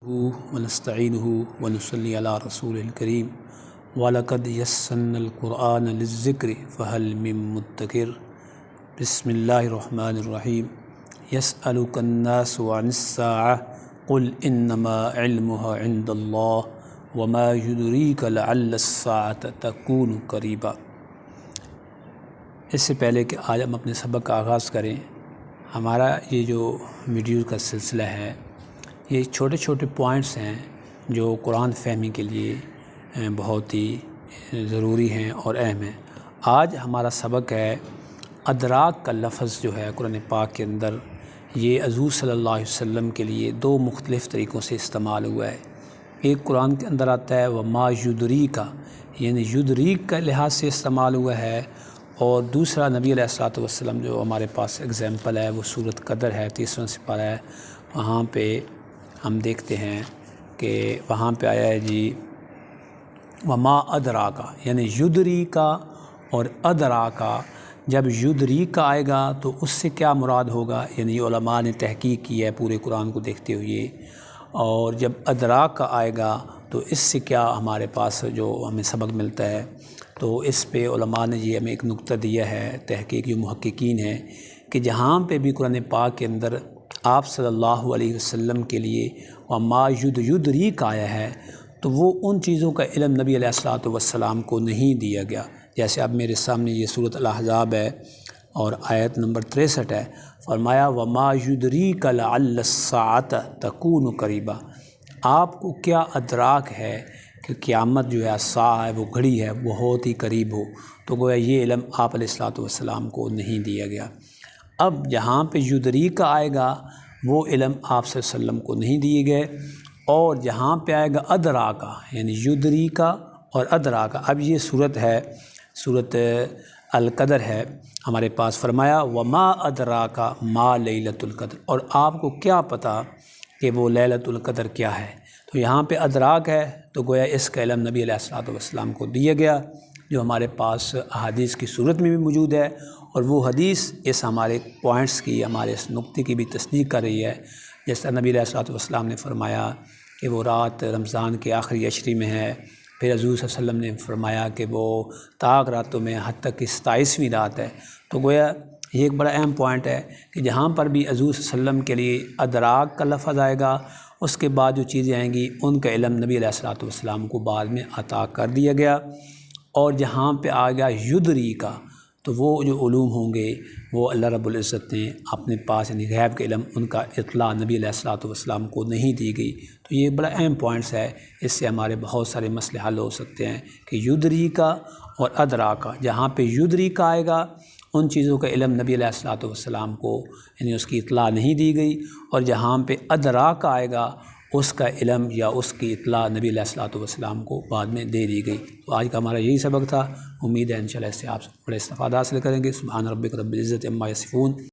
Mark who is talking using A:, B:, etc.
A: ونستعینہ ونصلی علی رسول الکریم وَلَقَدْ يَسَّرْنَا الْقُرْآنَ لِلذِّكْرِ فَهَلْ مِن مُّدَّكِرٍ بسم اللہ الرحمن الرحیم يَسْأَلُكَ النَّاسُ عَنِ السَّاعَةِ قُلْ إِنَّمَا عِلْمُهَا عِندَ اللَّهِ وَمَا يُدْرِيكَ لَعَلَّ السَّاعَةَ تَكُونُ قَرِيبًا۔ اس سے پہلے کہ آج ہم اپنے سبق کا آغاز کریں، ہمارا یہ جو ویڈیو کا سلسلہ ہے یہ چھوٹے چھوٹے پوائنٹس ہیں جو قرآن فہمی کے لیے بہت ہی ضروری ہیں اور اہم ہیں۔ آج ہمارا سبق ہے ادراک کا لفظ جو ہے قرآن پاک کے اندر، یہ حضور صلی اللہ علیہ وسلم کے لیے دو مختلف طریقوں سے استعمال ہوا ہے۔ ایک قرآن کے اندر آتا ہے وما یدریک، یعنی یدریک کا لحاظ سے استعمال ہوا ہے، اور دوسرا نبی علیہ الصلوۃ والسلام جو ہمارے پاس اگزامپل ہے وہ سورۃ قدر ہے، 30واں سپارہ ہے، وہاں پہ ہم دیکھتے ہیں کہ وہاں پہ آیا ہے جی وما ادراکا، یعنی یدریکا اور ادراکا۔ جب یدریکا آئے گا تو اس سے کیا مراد ہوگا، یعنی علماء نے تحقیق کی ہے پورے قرآن کو دیکھتے ہوئے، اور جب ادراکا آئے گا تو اس سے کیا ہمارے پاس جو ہمیں سبق ملتا ہے، تو اس پہ علماء نے یہ ہمیں ایک نقطہ دیا ہے، تحقیق جو محققین ہیں، کہ جہاں پہ بھی قرآن پاک کے اندر آپ صلی اللہ علیہ وسلم کے لیے وما یدریک آیا ہے تو وہ ان چیزوں کا علم نبی علیہ الصلوۃ والسلام کو نہیں دیا گیا۔ جیسے اب میرے سامنے یہ سورۃ الاحزاب ہے اور آیت نمبر 63 ہے، فرمایا وما یدریک لعل الساعۃ تکون قریبا، آپ کو کیا ادراک ہے کہ قیامت جو ہے ساعہ ہے، وہ گھڑی ہے، بہت ہی قریب ہو، تو گویا یہ علم آپ علیہ الصلوۃ والسلام کو نہیں دیا گیا۔ اب جہاں پہ یدریک آئے گا وہ علم آپ صلی اللہ علیہ وسلم کو نہیں دیے گئے، اور جہاں پہ آئے گا ادراکا، یعنی یدریکا اور ادراکا۔ اب یہ صورت ہے، صورت القدر ہے ہمارے پاس، فرمایا وما ادراکا ما لیلۃ القدر، اور آپ کو کیا پتہ کہ وہ لیلۃ القدر کیا ہے۔ تو یہاں پہ ادراک ہے تو گویا اس کا علم نبی علیہ الصلوۃ والسلام کو دیا گیا، جو ہمارے پاس احادیث کی صورت میں بھی موجود ہے، اور وہ حدیث اس ہمارے پوائنٹس کی، ہمارے اس نقطے کی بھی تصدیق کر رہی ہے۔ جس طرح نبی علیہ الصلوۃ والسلام نے فرمایا کہ وہ رات رمضان کے آخری عشری میں ہے، پھر حضور صلی اللہ علیہ وسلم نے فرمایا کہ وہ طاق راتوں میں حتیٰ کہ 27ویں رات ہے۔ تو گویا یہ ایک بڑا اہم پوائنٹ ہے کہ جہاں پر بھی حضور صلی اللہ علیہ وسلم کے لیے ادراک کا لفظ آئے گا، اس کے بعد جو چیزیں آئیں گی ان کا علم نبی علیہ الصلوۃ والسلام کو بعد میں عطا کر دیا گیا۔ اور جہاں پہ آ گیا یدریکا، تو وہ جو علوم ہوں گے وہ اللہ رب العزت نے اپنے پاس، یعنی غیب کے علم، ان کا اطلاع نبی علیہ الصلوۃ والسلام کو نہیں دی گئی۔ تو یہ بڑا اہم پوائنٹس ہے، اس سے ہمارے بہت سارے مسئلے حل ہو سکتے ہیں کہ یدریکا اور ادراکا، جہاں پہ یدریکا آئے گا ان چیزوں کا علم نبی علیہ الصلوۃ والسلام کو، یعنی اس کی اطلاع نہیں دی گئی، اور جہاں پہ ادراکا آئے گا اس کا علم یا اس کی اطلاع نبی علیہ الصلوۃ والسلام کو بعد میں دے دی گئی۔ تو آج کا ہمارا یہی سبق تھا، امید ہے انشاءاللہ اس سے آپ بڑے استفادہ حاصل کریں گے۔ سبحان ربک رب العزت عما یصفون۔